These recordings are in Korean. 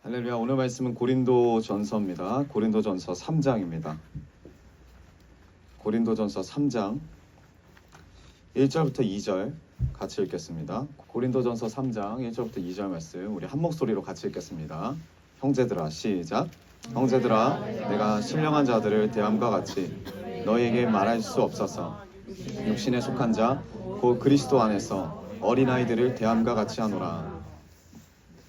할렐루야. 오늘 말씀은 고린도전서입니다. 고린도전서 3장입니다. 고린도전서 3장 1절부터 2절 같이 읽겠습니다. 고린도전서 3장 1절부터 2절 말씀 우리 한 목소리로 같이 읽겠습니다. 형제들아, 시작. 형제들아, 내가 신령한 자들을 대함과 같이 너희에게 말할 수 없어서 육신에 속한 자 곧 그리스도 안에서 어린아이들을 대함과 같이 하노라.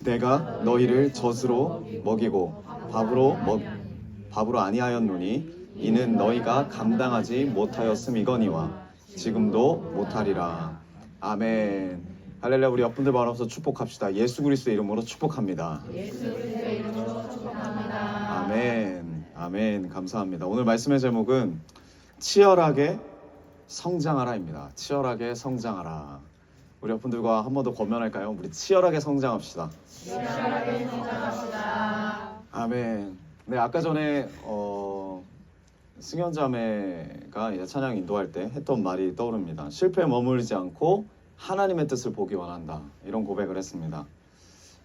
내가 너희를 젖으로 먹이고 밥으로 아니하였노니 이는 너희가 감당하지 못하였음이거니와 지금도 못하리라. 아멘. 할렐루야. 우리 옆분들 바라보면서 축복합시다. 예수 그리스도의 이름으로 축복합니다. 아멘. 아멘. 감사합니다. 오늘 말씀의 제목은 치열하게 성장하라입니다. 치열하게 성장하라. 우리 옆분들과 한 번 더 권면할까요? 우리 치열하게 성장합시다. 치열하게 성장합시다. 아멘. 네, 아까 전에 승현자매가 이제 찬양 인도할 때 했던 말이 떠오릅니다. 실패에 머물지 않고 하나님의 뜻을 보기 원한다. 이런 고백을 했습니다.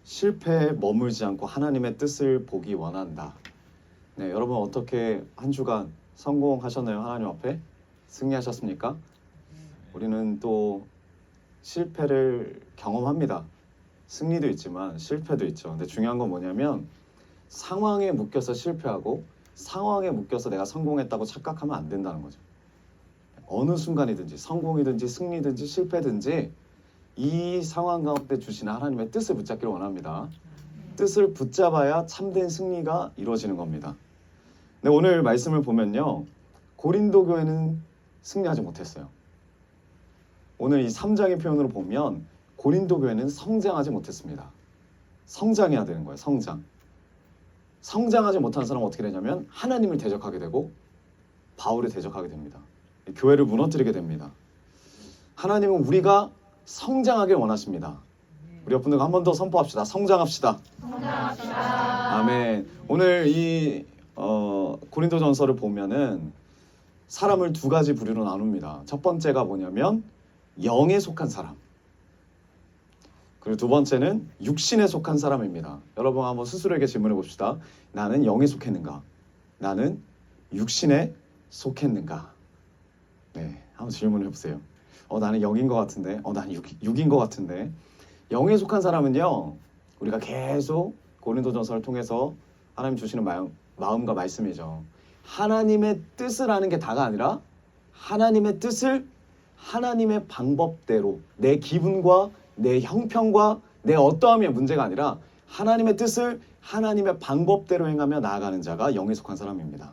실패에 머물지 않고 하나님의 뜻을 보기 원한다. 네, 여러분 어떻게 한 주간 성공하셨나요? 하나님 앞에 승리하셨습니까? 우리는 또 실패를 경험합니다. 승리도 있지만 실패도 있죠. 근데 중요한 건 뭐냐면 상황에 묶여서 실패하고 상황에 묶여서 내가 성공했다고 착각하면 안 된다는 거죠. 어느 순간이든지 성공이든지 승리든지 실패든지 이 상황 가운데 주시는 하나님의 뜻을 붙잡기를 원합니다. 뜻을 붙잡아야 참된 승리가 이루어지는 겁니다. 근데 오늘 말씀을 보면요, 고린도 교회는 승리하지 못했어요. 오늘 이 3장의 표현으로 보면 고린도 교회는 성장하지 못했습니다. 성장해야 되는 거예요. 성장. 성장하지 못한 사람은 어떻게 되냐면 하나님을 대적하게 되고 바울을 대적하게 됩니다. 교회를 무너뜨리게 됩니다. 하나님은 우리가 성장하길 원하십니다. 우리 옆분들과 한 번 더 선포합시다. 성장합시다. 성장합시다. 아멘. 오늘 이 고린도전서를 보면은 사람을 두 가지 부류로 나눕니다. 첫 번째가 뭐냐면 영에 속한 사람, 그리고 두 번째는 육신에 속한 사람입니다. 여러분 한번 스스로에게 질문해 봅시다. 나는 영에 속했는가? 나는 육신에 속했는가? 네, 한번 질문해 보세요. 나는 영인 것 같은데, 나는 육인 것 같은데. 영에 속한 사람은요, 우리가 계속 고린도전서를 통해서 하나님 주시는 마음과 말씀이죠. 하나님의 뜻을 아는 게 다가 아니라 하나님의 뜻을 하나님의 방법대로, 내 기분과 내 형편과 내 어떠함의 문제가 아니라 하나님의 뜻을 하나님의 방법대로 행하며 나아가는 자가 영에 속한 사람입니다.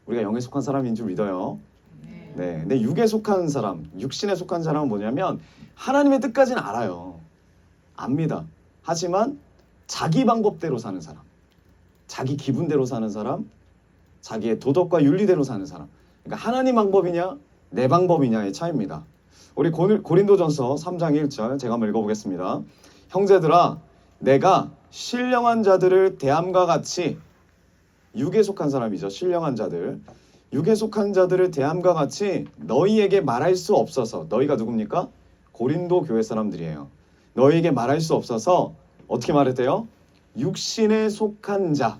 우리가 영에 속한 사람인 줄 믿어요. 네. 근데 육에 속한 사람, 육신에 속한 사람은 뭐냐면 하나님의 뜻까지는 알아요. 압니다. 하지만 자기 방법대로 사는 사람, 자기 기분대로 사는 사람, 자기의 도덕과 윤리대로 사는 사람. 그러니까 하나님 방법이냐 내 방법이냐의 차이입니다. 우리 고린도전서 3장 1절 제가 한번 읽어보겠습니다. 형제들아, 내가 신령한 자들을 대함과 같이, 육에 속한 사람이죠. 신령한 자들, 육에 속한 자들을 대함과 같이 너희에게 말할 수 없어서. 너희가 누굽니까? 고린도 교회 사람들이에요. 너희에게 말할 수 없어서 어떻게 말했대요? 육신에 속한 자,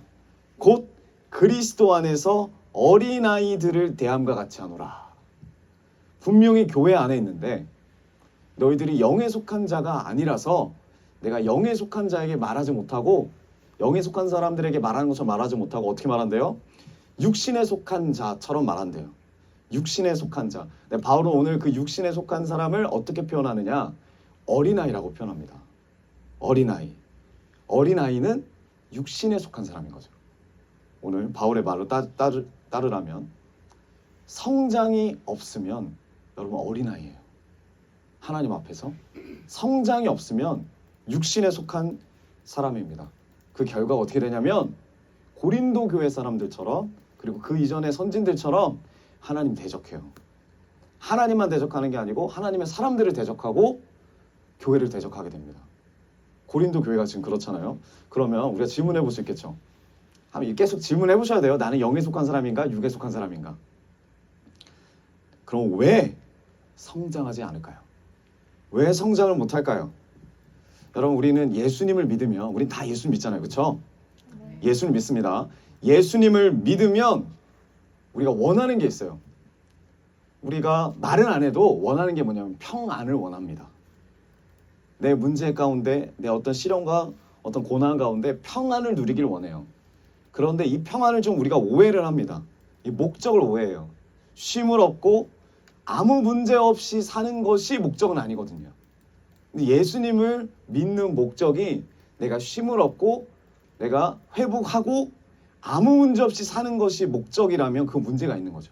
곧 그리스도 안에서 어린아이들을 대함과 같이 하노라. 분명히 교회 안에 있는데 너희들이 영에 속한 자가 아니라서 내가 영에 속한 자에게 말하지 못하고, 영에 속한 사람들에게 말하는 것처럼 말하지 못하고 어떻게 말한대요? 육신에 속한 자처럼 말한대요. 육신에 속한 자. 네, 바울은 오늘 그 육신에 속한 사람을 어떻게 표현하느냐? 어린아이라고 표현합니다. 어린아이. 어린아이는 육신에 속한 사람인 거죠. 오늘 바울의 말로 따르라면 성장이 없으면 여러분 어린아이예요. 하나님 앞에서 성장이 없으면 육신에 속한 사람입니다. 그 결과가 어떻게 되냐면 고린도 교회 사람들처럼, 그리고 그 이전의 선진들처럼 하나님 대적해요. 하나님만 대적하는 게 아니고 하나님의 사람들을 대적하고 교회를 대적하게 됩니다. 고린도 교회가 지금 그렇잖아요. 그러면 우리가 질문해 볼 수 있겠죠. 계속 질문해 보셔야 돼요. 나는 영에 속한 사람인가? 육에 속한 사람인가? 그럼 왜 성장하지 않을까요? 왜 성장을 못할까요? 여러분 우리는 예수님을 믿으면 우린 다 예수 믿잖아요. 그렇죠? 예수를 믿습니다. 예수님을 믿으면 우리가 원하는 게 있어요. 우리가 말은 안 해도 원하는 게 뭐냐면 평안을 원합니다. 내 문제 가운데 내 어떤 시련과 어떤 고난 가운데 평안을 누리길 원해요. 그런데 이 평안을 좀 우리가 오해를 합니다. 이 목적을 오해해요. 쉼을 얻고 아무 문제 없이 사는 것이 목적은 아니거든요. 근데 예수님을 믿는 목적이 내가 쉼을 얻고 내가 회복하고 아무 문제 없이 사는 것이 목적이라면 그 문제가 있는 거죠.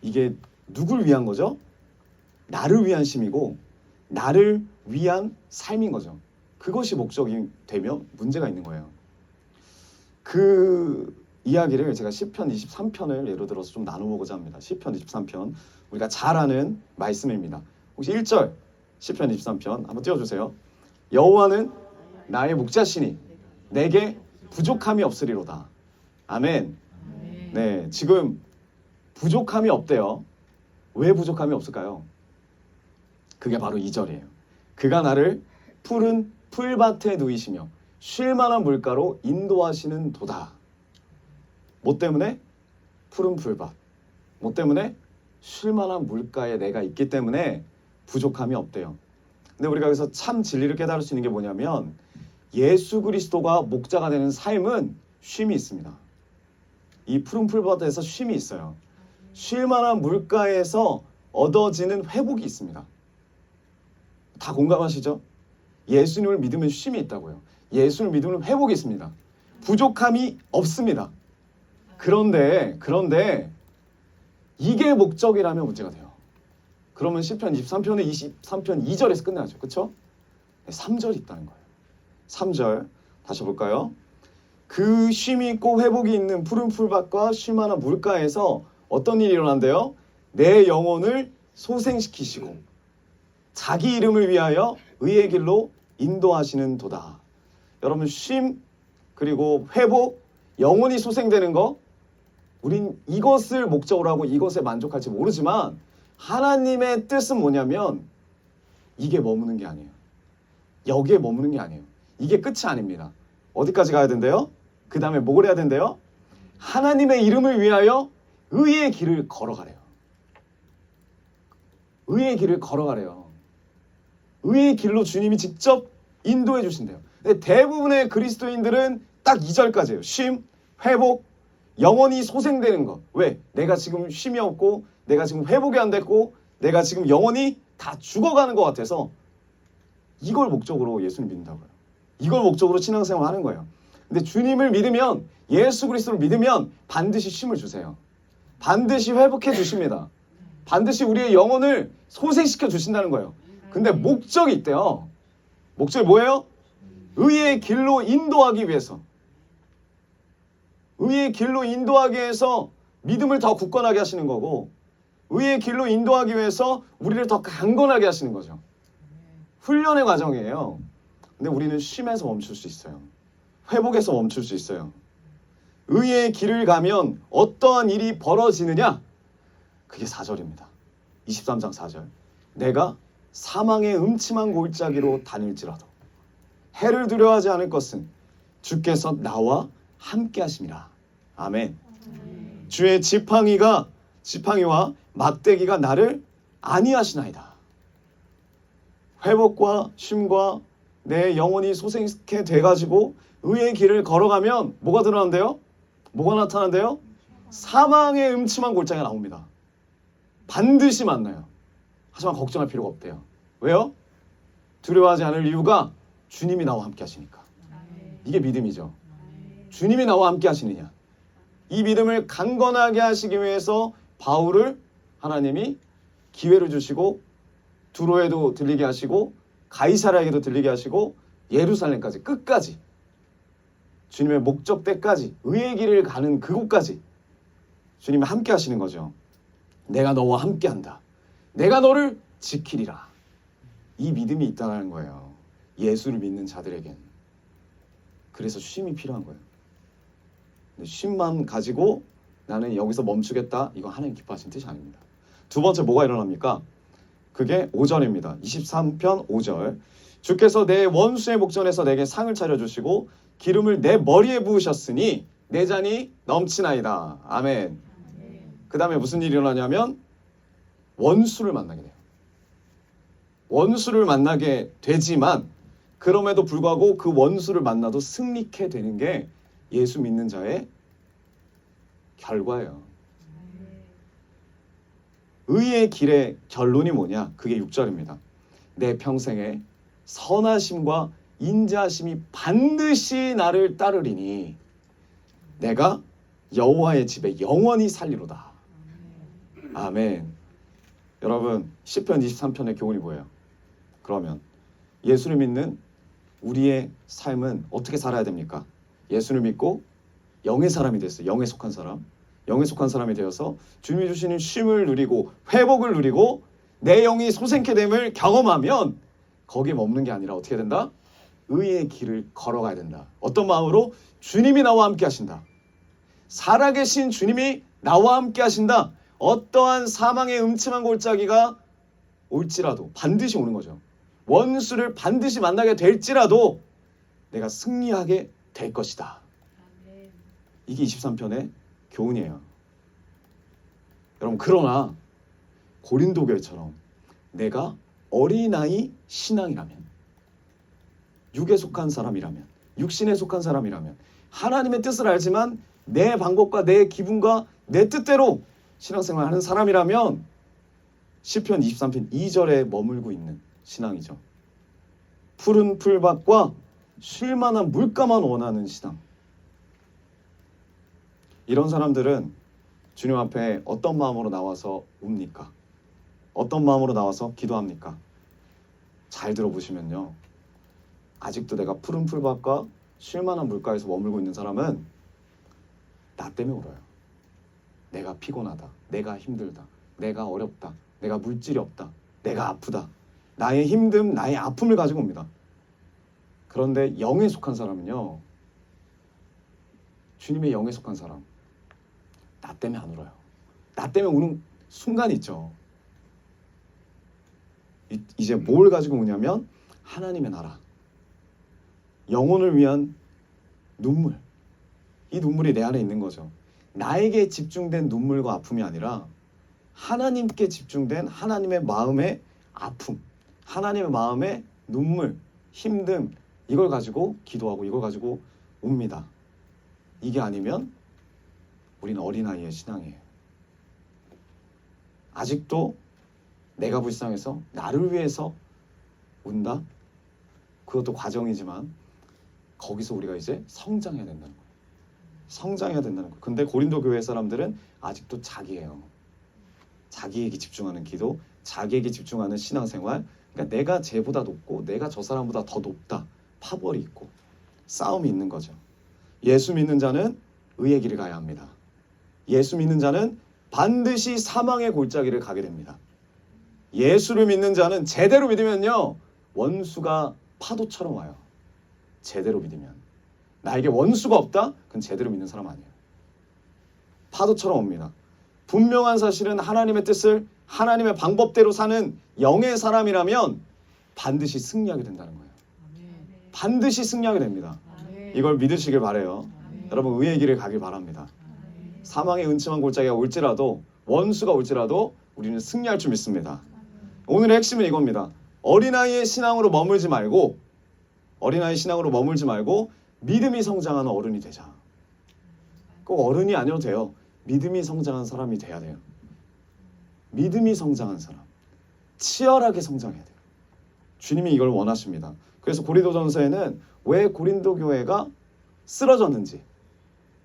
이게 누굴 위한 거죠? 나를 위한 쉼이고 나를 위한 삶인 거죠. 그것이 목적이 되면 문제가 있는 거예요. 그 이야기를 제가 시편 23편을 예로 들어서 좀 나눠보고자 합니다. 시편 23편 우리가 잘 아는 말씀입니다. 혹시 1절 시편 23편 한번 띄워주세요. 여호와는 나의 목자시니 내게 부족함이 없으리로다. 아멘. 네, 지금 부족함이 없대요. 왜 부족함이 없을까요? 그게 바로 2절이에요. 그가 나를 푸른 풀밭에 누이시며 쉴 만한 물가로 인도하시는 도다. 뭐 때문에? 푸른 풀밭. 뭐 때문에? 쉴 만한 물가에 내가 있기 때문에 부족함이 없대요. 근데 우리가 여기서 참 진리를 깨달을 수 있는 게 뭐냐면 예수 그리스도가 목자가 되는 삶은 쉼이 있습니다. 이 푸른 풀밭에서 쉼이 있어요. 쉴 만한 물가에서 얻어지는 회복이 있습니다. 다 공감하시죠? 예수님을 믿으면 쉼이 있다고요. 예수를 믿으면 회복이 있습니다. 부족함이 없습니다. 그런데 이게 목적이라면 문제가 돼요. 그러면 시편 23편의 23편 2절에서 끝나죠. 그렇죠? 3절이 있다는 거예요. 3절 다시 볼까요? 그 쉼이 있고 회복이 있는 푸른 풀밭과 쉴만한 물가에서 어떤 일이 일어난대요? 내 영혼을 소생시키시고 자기 이름을 위하여 의의 길로 인도하시는 도다. 여러분 쉼 그리고 회복 영혼이 소생되는 거 우린 이것을 목적으로 하고 이것에 만족할지 모르지만 하나님의 뜻은 뭐냐면 이게 머무는 게 아니에요. 여기에 머무는 게 아니에요. 이게 끝이 아닙니다. 어디까지 가야 된대요? 그 다음에 뭘 해야 된대요? 하나님의 이름을 위하여 의의 길을 걸어가래요. 의의 길을 걸어가래요. 의의 길로 주님이 직접 인도해 주신대요. 근데 대부분의 그리스도인들은 딱 2절까지예요. 쉼, 회복, 영원히 소생되는 것. 왜? 내가 지금 쉼이 없고 내가 지금 회복이 안 됐고 내가 지금 영원히 다 죽어가는 것 같아서 이걸 목적으로 예수를 믿는다고요. 이걸 목적으로 신앙생활 하는 거예요. 근데 주님을 믿으면 예수 그리스도를 믿으면 반드시 쉼을 주세요. 반드시 회복해 주십니다. 반드시 우리의 영혼을 소생시켜 주신다는 거예요. 근데 목적이 있대요. 목적이 뭐예요? 의의 길로 인도하기 위해서. 의의 길로 인도하기 위해서 믿음을 더 굳건하게 하시는 거고 의의 길로 인도하기 위해서 우리를 더 강건하게 하시는 거죠. 훈련의 과정이에요. 근데 우리는 쉼에서 멈출 수 있어요. 회복에서 멈출 수 있어요. 의의 길을 가면 어떠한 일이 벌어지느냐? 그게 4절입니다. 23장 4절. 내가 사망의 음침한 골짜기로 다닐지라도 해를 두려워하지 않을 것은 주께서 나와 함께 하심이라. 아멘. 주의 지팡이와 막대기가 나를 안위하시나이다. 회복과 쉼과 내 영혼이 소생케 돼가지고 의의 길을 걸어가면 뭐가 드러난대요? 뭐가 나타난대요? 사망의 음침한 골짜기가 나옵니다. 반드시 만나요. 하지만 걱정할 필요가 없대요. 왜요? 두려워하지 않을 이유가 주님이 나와 함께 하시니까. 이게 믿음이죠. 주님이 나와 함께 하시느냐. 이 믿음을 강건하게 하시기 위해서 바울을 하나님이 기회를 주시고 두로에도 들리게 하시고 가이사랴에게도 들리게 하시고 예루살렘까지 끝까지 주님의 목적대까지 의의 길을 가는 그곳까지 주님이 함께 하시는 거죠. 내가 너와 함께 한다. 내가 너를 지키리라. 이 믿음이 있다는 거예요. 예수를 믿는 자들에겐. 그래서 쉼이 필요한 거예요. 쉼만 가지고 나는 여기서 멈추겠다. 이건 하나님 기뻐하시는 뜻이 아닙니다. 두 번째 뭐가 일어납니까? 그게 5절입니다. 23편 5절. 주께서 내 원수의 목전에서 내게 상을 차려주시고 기름을 내 머리에 부으셨으니 내 잔이 넘치나이다. 아멘. 그 다음에 무슨 일이 일어나냐면 원수를 만나게 돼요. 원수를 만나게 되지만 그럼에도 불구하고 그 원수를 만나도 승리케 되는 게 예수 믿는 자의 결과예요. 의의 길의 결론이 뭐냐? 그게 6절입니다. 내 평생에 선하심과 인자하심이 반드시 나를 따르리니 내가 여호와의 집에 영원히 살리로다. 아멘. 여러분 시편 23편의 교훈이 뭐예요? 그러면 예수를 믿는 우리의 삶은 어떻게 살아야 됩니까? 예수를 믿고 영의 사람이 됐어요. 영에 속한 사람. 영에 속한 사람이 되어서 주님이 주시는 쉼을 누리고 회복을 누리고 내 영이 소생케 됨을 경험하면 거기에 머무는 게 아니라 어떻게 된다? 의의 길을 걸어가야 된다. 어떤 마음으로? 주님이 나와 함께 하신다. 살아계신 주님이 나와 함께 하신다. 어떠한 사망의 음침한 골짜기가 올지라도 반드시 오는 거죠. 원수를 반드시 만나게 될지라도 내가 승리하게 될 것이다. 이게 23편의 교훈이에요. 여러분 그러나 고린도 교회처럼 내가 어린아이 신앙이라면, 육에 속한 사람이라면, 육신에 속한 사람이라면, 하나님의 뜻을 알지만 내 방법과 내 기분과 내 뜻대로 신앙생활을 하는 사람이라면 시편 23편 2절에 머물고 있는 신앙이죠. 푸른 풀밭과 쉴만한 물가만 원하는 신앙. 이런 사람들은 주님 앞에 어떤 마음으로 나와서 웁니까? 어떤 마음으로 나와서 기도합니까? 잘 들어보시면요. 아직도 내가 푸른 풀밭과 쉴만한 물가에서 머물고 있는 사람은 나 때문에 울어요. 내가 피곤하다. 내가 힘들다. 내가 어렵다. 내가 물질이 없다. 내가 아프다. 나의 힘듦, 나의 아픔을 가지고 옵니다. 그런데 영에 속한 사람은요. 주님의 영에 속한 사람. 나 때문에 안 울어요. 나 때문에 우는 순간이 있죠. 이제 뭘 가지고 우냐면 하나님의 나라. 영혼을 위한 눈물. 이 눈물이 내 안에 있는 거죠. 나에게 집중된 눈물과 아픔이 아니라 하나님께 집중된 하나님의 마음의 아픔, 하나님의 마음의 눈물, 힘듦, 이걸 가지고 기도하고 이걸 가지고 웁니다. 이게 아니면 우리는 어린아이의 신앙이에요. 아직도 내가 불쌍해서 나를 위해서 운다? 그것도 과정이지만 거기서 우리가 이제 성장해야 된다는 거예요. 성장해야 된다는 거예요. 근데 고린도 교회 사람들은 아직도 자기예요. 자기에게 집중하는 기도, 자기에게 집중하는 신앙생활. 그러니까 내가 쟤보다 높고 내가 저 사람보다 더 높다. 파벌이 있고 싸움이 있는 거죠. 예수 믿는 자는 의의 길을 가야 합니다. 예수 믿는 자는 반드시 사망의 골짜기를 가게 됩니다. 예수를 믿는 자는 제대로 믿으면요. 원수가 파도처럼 와요. 제대로 믿으면. 나에게 원수가 없다? 그건 제대로 믿는 사람 아니에요. 파도처럼 옵니다. 분명한 사실은 하나님의 뜻을 하나님의 방법대로 사는 영의 사람이라면 반드시 승리하게 된다는 거예요. 반드시 승리하게 됩니다. 이걸 믿으시길 바라요. 여러분 의의 길을 가길 바랍니다. 사망의 음침한 골짜기가 올지라도 원수가 올지라도 우리는 승리할 줄 믿습니다. 오늘의 핵심은 이겁니다. 어린아이의 신앙으로 머물지 말고 믿음이 성장하는 어른이 되자. 꼭 어른이 아니어도 돼요. 믿음이 성장한 사람이 돼야 돼요. 믿음이 성장한 사람. 치열하게 성장해야 돼요. 주님이 이걸 원하십니다. 그래서 고린도전서에는 왜 고린도 교회가 쓰러졌는지,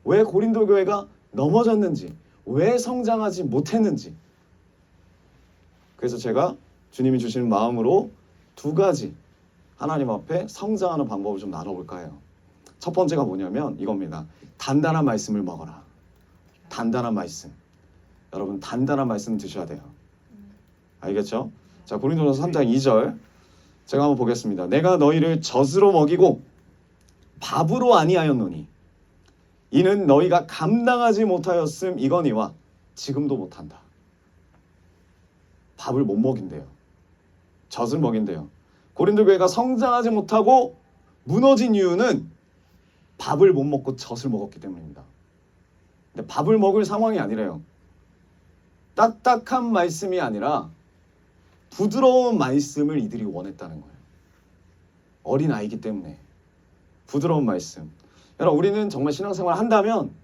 왜 고린도 교회가 넘어졌는지, 왜 성장하지 못했는지. 그래서 제가 주님이 주시는 마음으로 두 가지 하나님 앞에 성장하는 방법을 좀 나눠볼까 해요. 첫 번째가 뭐냐면 이겁니다. 단단한 말씀을 먹어라. 단단한 말씀. 여러분 단단한 말씀 드셔야 돼요. 알겠죠? 자, 고린도전서 3장 2절 제가 한번 보겠습니다. 내가 너희를 젖으로 먹이고 밥으로 아니하였노니 이는 너희가 감당하지 못하였음 이거니와 지금도 못한다. 밥을 못 먹인대요. 젖을 먹인대요. 고린도 교회가 성장하지 못하고 무너진 이유는 밥을 못 먹고 젖을 먹었기 때문입니다. 근데 밥을 먹을 상황이 아니래요. 딱딱한 말씀이 아니라 부드러운 말씀을 이들이 원했다는 거예요. 어린 아이기 때문에 부드러운 말씀. 여러분, 우리는 정말 신앙생활을 한다면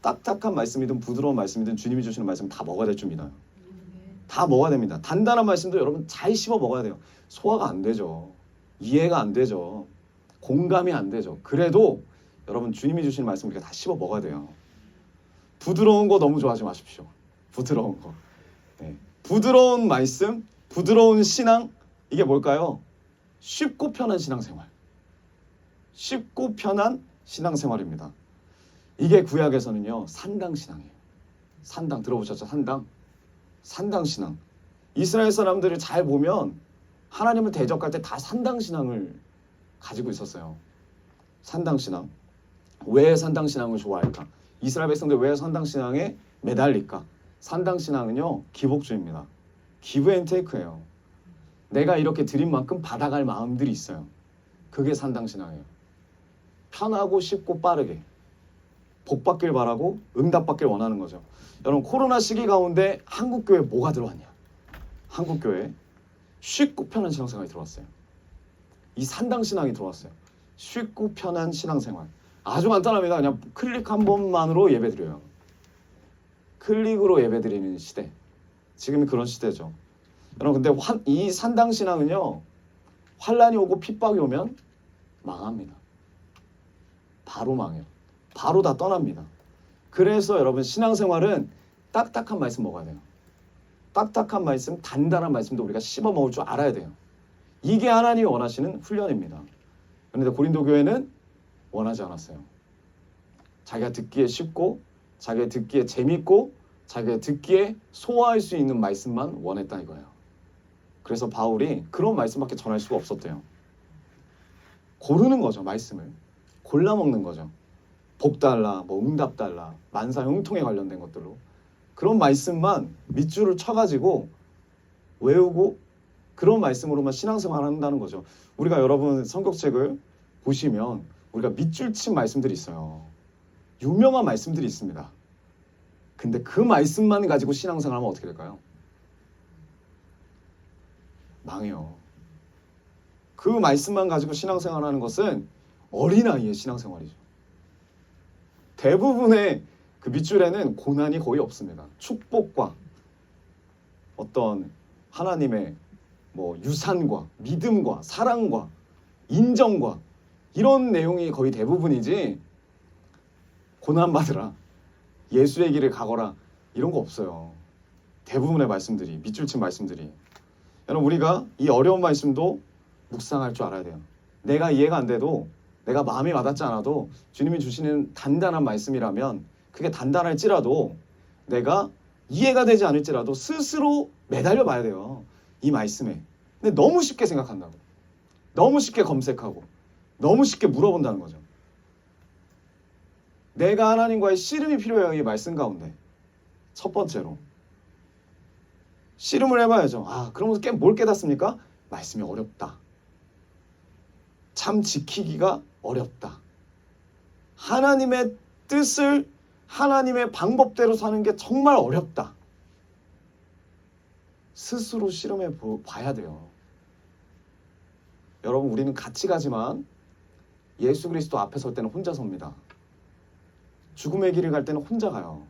딱딱한 말씀이든 부드러운 말씀이든 주님이 주시는 말씀 다 먹어야 될 줄 믿어요. 다 먹어야 됩니다. 단단한 말씀도 여러분 잘 씹어 먹어야 돼요. 소화가 안 되죠. 이해가 안 되죠. 공감이 안 되죠. 그래도 여러분 주님이 주시는 말씀 우리가 다 씹어 먹어야 돼요. 부드러운 거 너무 좋아하지 마십시오. 부드러운 거. 네. 부드러운 말씀, 부드러운 신앙, 이게 뭘까요? 쉽고 편한 신앙생활. 쉽고 편한 신앙생활입니다. 이게 구약에서는요, 산당신앙이에요. 산당 들어보셨죠? 산당신앙. 이스라엘 사람들을 잘 보면 하나님을 대적할 때 다 산당신앙을 가지고 있었어요. 산당신앙. 왜 산당신앙을 좋아할까? 이스라엘 백성들 왜 산당신앙에 매달릴까? 산당신앙은요, 기복주의입니다. 기브앤테이크예요. 내가 이렇게 드린 만큼 받아갈 마음들이 있어요. 그게 산당신앙이에요. 편하고 쉽고 빠르게 복받길 바라고 응답받길 원하는 거죠. 여러분, 코로나 시기 가운데 한국교회 뭐가 들어왔냐? 한국교회 쉽고 편한 신앙생활이 들어왔어요. 이 산당신앙이 들어왔어요. 쉽고 편한 신앙생활. 아주 간단합니다. 그냥 클릭 한 번만으로 예배드려요. 클릭으로 예배드리는 시대. 지금이 그런 시대죠. 여러분, 근데 이 산당신앙은요, 환란이 오고 핍박이 오면 망합니다. 바로 망해요. 바로 다 떠납니다. 그래서 여러분, 신앙생활은 딱딱한 말씀 먹어야 돼요. 딱딱한 말씀, 단단한 말씀도 우리가 씹어 먹을 줄 알아야 돼요. 이게 하나님이 원하시는 훈련입니다. 그런데 고린도 교회는 원하지 않았어요. 자기가 듣기에 쉽고, 자기가 듣기에 재밌고, 자기가 듣기에 소화할 수 있는 말씀만 원했다 이거예요. 그래서 바울이 그런 말씀밖에 전할 수가 없었대요. 고르는 거죠, 말씀을. 골라 먹는 거죠. 복 달라, 뭐 응답 달라, 만사 형통에 관련된 것들로 그런 말씀만 밑줄을 쳐가지고 외우고 그런 말씀으로만 신앙생활을 한다는 거죠. 우리가 여러분 성경책을 보시면 우리가 밑줄 친 말씀들이 있어요. 유명한 말씀들이 있습니다. 근데 그 말씀만 가지고 신앙생활하면 어떻게 될까요? 망해요. 그 말씀만 가지고 신앙생활하는 것은 어린아이의 신앙생활이죠. 대부분의 그 밑줄에는 고난이 거의 없습니다. 축복과 어떤 하나님의 뭐 유산과 믿음과 사랑과 인정과 이런 내용이 거의 대부분이지, 고난받으라, 예수의 길을 가거라, 이런 거 없어요. 대부분의 말씀들이, 밑줄 친 말씀들이. 여러분, 우리가 이 어려운 말씀도 묵상할 줄 알아야 돼요. 내가 이해가 안 돼도, 내가 마음이 와닿지 않아도 주님이 주시는 단단한 말씀이라면, 그게 단단할지라도 내가 이해가 되지 않을지라도 스스로 매달려 봐야 돼요. 이 말씀에. 근데 너무 쉽게 생각한다고, 너무 쉽게 검색하고 너무 쉽게 물어본다는 거죠. 내가 하나님과의 씨름이 필요해요. 이 말씀 가운데 첫 번째로 씨름을 해봐야죠. 그러면서 뭘 깨닫습니까? 말씀이 어렵다. 참 지키기가 어렵다. 하나님의 뜻을 하나님의 방법대로 사는 게 정말 어렵다. 스스로 실험해 봐야 돼요. 여러분, 우리는 같이 가지만 예수 그리스도 앞에 설 때는 혼자 섭니다. 죽음의 길을 갈 때는 혼자 가요.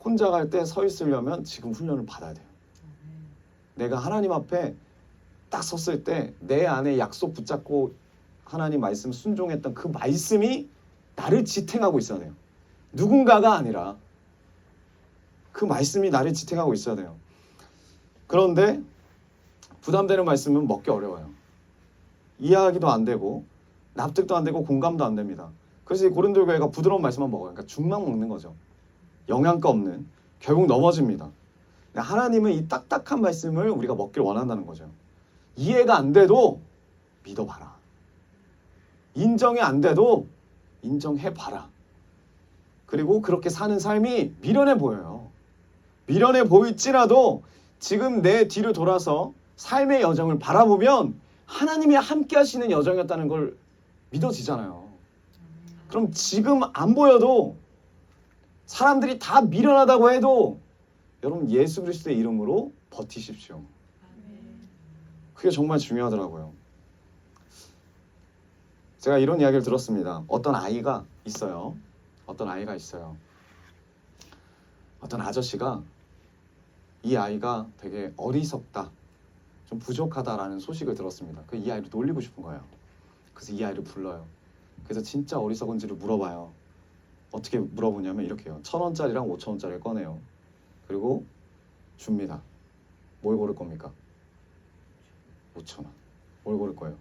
혼자 갈 때 서 있으려면 지금 훈련을 받아야 돼요. 내가 하나님 앞에 딱 섰을 때 내 안에 약속 붙잡고 하나님 말씀 순종했던 그 말씀이 나를 지탱하고 있어야 돼요. 누군가가 아니라 그 말씀이 나를 지탱하고 있어야 돼요. 그런데 부담되는 말씀은 먹기 어려워요. 이해하기도 안 되고 납득도 안 되고 공감도 안 됩니다. 그래서 이 고린도 교회가 부드러운 말씀만 먹어요. 그러니까 죽만 먹는 거죠. 영양가 없는, 결국 넘어집니다. 하나님은 이 딱딱한 말씀을 우리가 먹길 원한다는 거죠. 이해가 안 돼도 믿어봐라. 인정이 안 돼도 인정해봐라. 그리고 그렇게 사는 삶이 미련해 보여요. 미련해 보일지라도 지금 내 뒤를 돌아서 삶의 여정을 바라보면 하나님이 함께 하시는 여정이었다는 걸 믿어지잖아요. 그럼 지금 안 보여도 사람들이 다 미련하다고 해도 여러분 예수 그리스도의 이름으로 버티십시오. 그게 정말 중요하더라고요. 제가 이런 이야기를 들었습니다. 어떤 아이가 있어요. 어떤 아저씨가 이 아이가 되게 어리석다, 좀 부족하다라는 소식을 들었습니다. 그 이 아이를 놀리고 싶은 거예요. 그래서 이 아이를 불러요. 그래서 진짜 어리석은지를 물어봐요. 어떻게 물어보냐면 이렇게 해요. 1,000원짜리랑 5,000원짜리를 꺼내요. 그리고 줍니다. 뭘 고를 겁니까? 5,000원. 뭘 고를 거예요?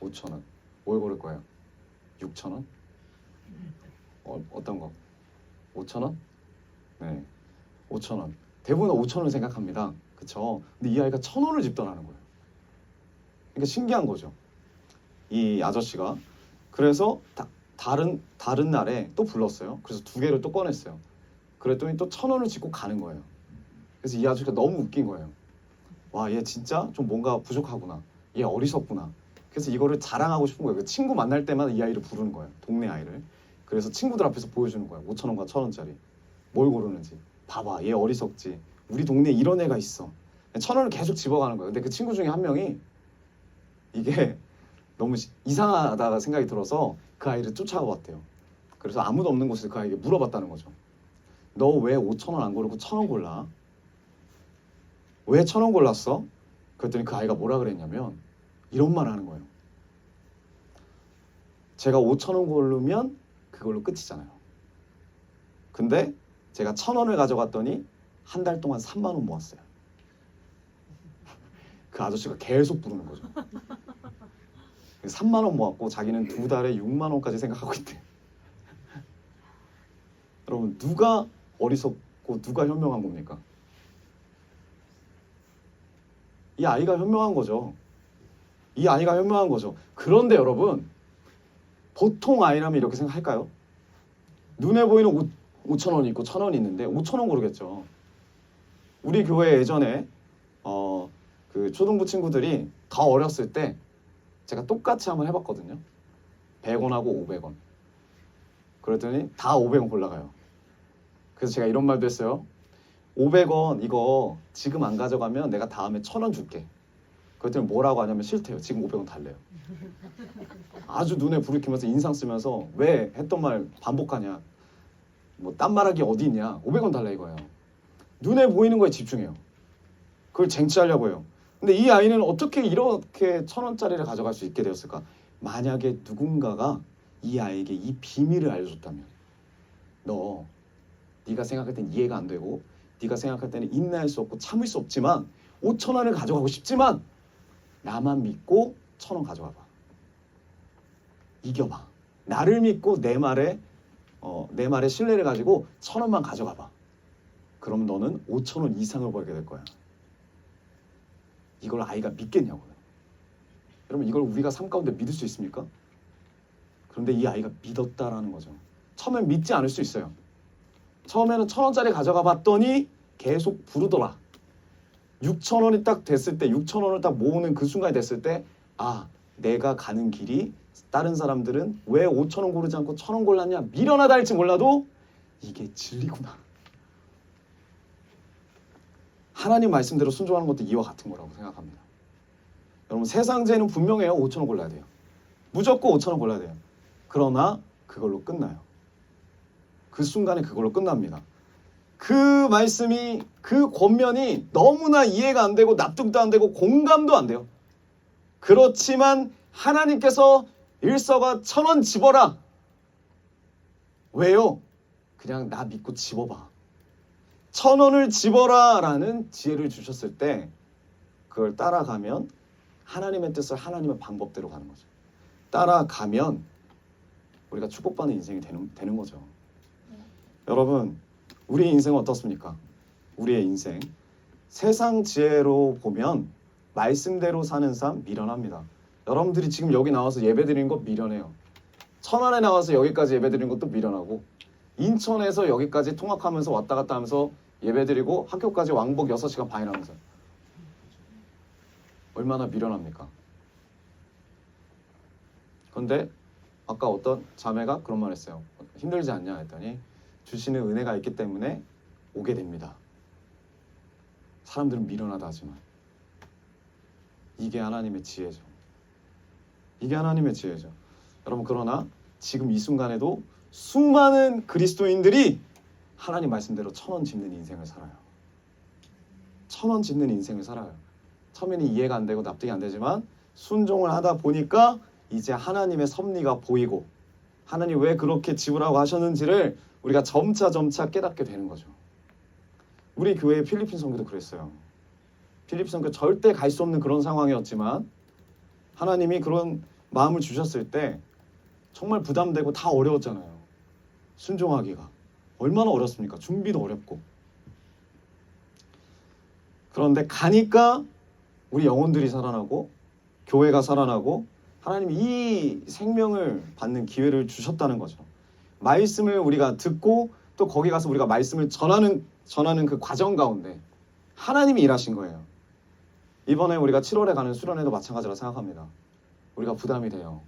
5,000원. 뭘 고를 거예요? 6,000원? 어떤 거? 5,000원? 네, 5,000원. 대부분 5,000원 생각합니다. 그쵸? 근데 이 아이가 1,000원을 집더라는 거예요. 그러니까 신기한 거죠. 이 아저씨가. 그래서 다른 날에 또 불렀어요. 그래서 2개를 또 꺼냈어요. 그랬더니 또 1,000원을 짚고 가는 거예요. 그래서 이 아저씨가 너무 웃긴 거예요. 와, 얘 진짜 좀 뭔가 부족하구나. 얘 어리석구나. 그래서 이거를 자랑하고 싶은 거예요. 그 친구 만날 때마다 이 아이를 부르는 거예요. 동네 아이를. 그래서 친구들 앞에서 보여주는 거예요. 5,000원과 1,000원짜리. 뭘 고르는지. 봐봐, 얘 어리석지. 우리 동네에 이런 애가 있어. 1,000원을 계속 집어가는 거예요. 근데 그 친구 중에 한 명이 이게 너무 이상하다 생각이 들어서 그 아이를 쫓아가 봤대요. 그래서 아무도 없는 곳에서 그 아이에게 물어봤다는 거죠. 너 왜 5,000원 안 고르고 1,000원 골라? 왜 1,000원 골랐어? 그랬더니 그 아이가 뭐라 그랬냐면 이런 말 하는 거예요. 제가 5,000원 고르면 그걸로 끝이잖아요. 근데 제가 1,000원을 가져갔더니 한 달 동안 3만 원 모았어요. 그 아저씨가 계속 부르는 거죠. 3만 원 모았고 자기는 2달에 6만 원까지 생각하고 있대. 여러분, 누가 어리석고 누가 현명한 겁니까? 이 아이가 현명한 거죠. 이 아이가 현명한 거죠. 그런데 여러분, 보통 아이라면 이렇게 생각할까요? 눈에 보이는 5,000원이 있고 1,000원이 있는데 5,000원 고르겠죠. 우리 교회 예전에 그 초등부 친구들이 더 어렸을 때 제가 똑같이 한번 해봤거든요. 100원하고 500원. 그랬더니 다 500원 골라가요. 그래서 제가 이런 말도 했어요. 500원 이거 지금 안 가져가면 내가 다음에 1,000원 줄게. 그랬더니 뭐라고 하냐면 싫대요. 지금 500원 달래요. 아주 눈에 불을 켜면서 인상 쓰면서 왜 했던 말 반복하냐. 뭐 딴 말하기 어디 있냐. 500원 달래 이거예요. 눈에 보이는 거에 집중해요. 그걸 쟁취하려고 해요. 근데 이 아이는 어떻게 이렇게 1,000원짜리를 가져갈 수 있게 되었을까? 만약에 누군가가 이 아이에게 이 비밀을 알려줬다면, 네가 생각할 땐 이해가 안 되고 네가 생각할 때는 인내할 수 없고 참을 수 없지만 5,000원을 가져가고 싶지만 나만 믿고 1,000원 가져가봐. 이겨봐. 나를 믿고 내 말에 신뢰를 가지고 1,000원만 가져가봐. 그럼 너는 5,000원 이상을 벌게 될 거야. 이걸 아이가 믿겠냐고요. 여러분, 이걸 우리가 삶 가운데 믿을 수 있습니까? 그런데 이 아이가 믿었다라는 거죠. 처음엔 믿지 않을 수 있어요. 처음에는 1,000원짜리 가져가 봤더니 계속 부르더라. 6,000원이 딱 됐을 때, 6,000원을 딱 모으는 그 순간이 됐을 때, 아, 내가 가는 길이 다른 사람들은 왜 5,000원 고르지 않고 1,000원 골랐냐, 미련하다 할지 몰라도 이게 진리구나. 하나님 말씀대로 순종하는 것도 이와 같은 거라고 생각합니다. 여러분, 세상제는 분명해요. 5,000원 골라야 돼요. 무조건 5,000원 골라야 돼요. 그러나 그걸로 끝나요. 그 순간에 그걸로 끝납니다. 그 말씀이, 그 권면이 너무나 이해가 안 되고 납득도 안 되고 공감도 안 돼요. 그렇지만 하나님께서 일서가 1,000원 집어라. 왜요? 그냥 나 믿고 집어봐. 1,000원을 집어라 라는 지혜를 주셨을 때 그걸 따라가면 하나님의 뜻을 하나님의 방법대로 가는 거죠. 따라가면 우리가 축복받는 인생이 되는 거죠. 여러분, 우리의 인생은 어떻습니까? 우리의 인생, 세상 지혜로 보면 말씀대로 사는 삶 미련합니다. 여러분들이 지금 여기 나와서 예배드리는 것 미련해요. 천안에 나와서 여기까지 예배드리는 것도 미련하고, 인천에서 여기까지 통학하면서 왔다 갔다 하면서 예배드리고 학교까지 왕복 6시간 반이라면서요. 얼마나 미련합니까? 그런데 아까 어떤 자매가 그런 말 했어요. 힘들지 않냐 했더니 주시는 은혜가 있기 때문에 오게 됩니다. 사람들은 미련하다 하지만 이게 하나님의 지혜죠. 이게 하나님의 지혜죠. 여러분, 그러나 지금 이 순간에도 수많은 그리스도인들이 하나님 말씀대로 1,000원 짚는 인생을 살아요. 1,000원 짚는 인생을 살아요. 처음에는 이해가 안 되고 납득이 안 되지만 순종을 하다 보니까 이제 하나님의 섭리가 보이고 하나님 왜 그렇게 지으라고 하셨는지를 우리가 점차 깨닫게 되는 거죠. 우리 교회 필리핀 선교도 그랬어요. 필리핀 선교 절대 갈 수 없는 그런 상황이었지만 하나님이 그런 마음을 주셨을 때 정말 부담되고 다 어려웠잖아요. 순종하기가 얼마나 어렵습니까? 준비도 어렵고. 그런데 가니까 우리 영혼들이 살아나고 교회가 살아나고 하나님이 이 생명을 받는 기회를 주셨다는 거죠. 말씀을 우리가 듣고 또 거기 가서 우리가 말씀을 전하는 그 과정 가운데 하나님이 일하신 거예요. 이번에 우리가 7월에 가는 수련회도 마찬가지라 생각합니다. 우리가 부담이 돼요.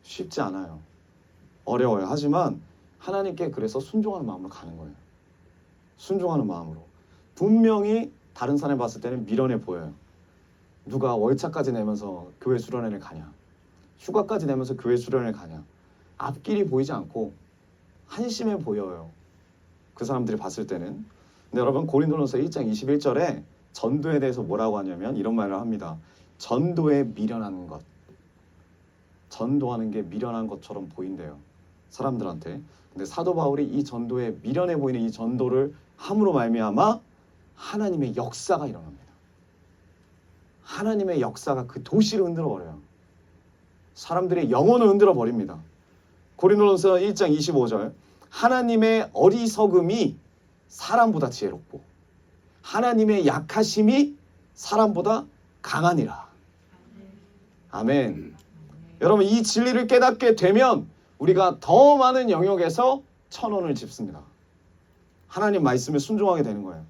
쉽지 않아요. 어려워요. 하지만 하나님께 그래서 순종하는 마음으로 가는 거예요. 순종하는 마음으로. 분명히 다른 사람이 봤을 때는 미련해 보여요. 누가 월차까지 내면서 교회 수련회를 가냐, 휴가까지 내면서 교회 수련회를 가냐, 앞길이 보이지 않고 한심해 보여요. 그 사람들이 봤을 때는. 근데 여러분, 고린도전서 1장 21절에 전도에 대해서 뭐라고 하냐면 이런 말을 합니다. 전도에 미련한 것. 전도하는 게 미련한 것처럼 보인대요, 사람들한테. 근데 사도 바울이 이 전도에 미련해 보이는 이 전도를 함으로 말미암아 하나님의 역사가 일어납니다. 하나님의 역사가 그 도시를 흔들어 버려요. 사람들의 영혼을 흔들어 버립니다. 고린도전서 1장 25절, 하나님의 어리석음이 사람보다 지혜롭고 하나님의 약하심이 사람보다 강하니라. 아멘. 여러분, 이 진리를 깨닫게 되면 우리가 더 많은 영역에서 1,000원을 짚습니다. 하나님 말씀에 순종하게 되는 거예요.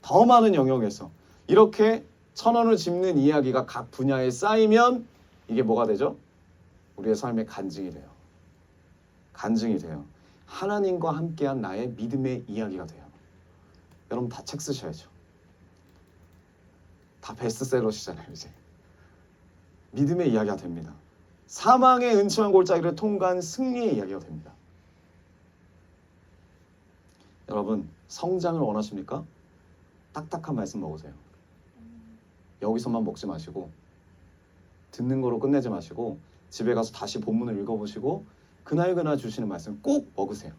더 많은 영역에서 이렇게 1,000원을 짚는 이야기가 각 분야에 쌓이면 이게 뭐가 되죠? 우리의 삶의 간증이 돼요. 간증이 돼요. 하나님과 함께한 나의 믿음의 이야기가 돼요. 여러분, 다 책 쓰셔야죠. 다 베스트셀러시잖아요. 이제 믿음의 이야기가 됩니다. 사망의 은침한 골짜기를 통과한 승리의 이야기가 됩니다. 여러분, 성장을 원하십니까? 딱딱한 말씀 먹으세요. 여기서만 먹지 마시고 듣는 거로 끝내지 마시고 집에 가서 다시 본문을 읽어보시고 그날 주시는 말씀 꼭 먹으세요.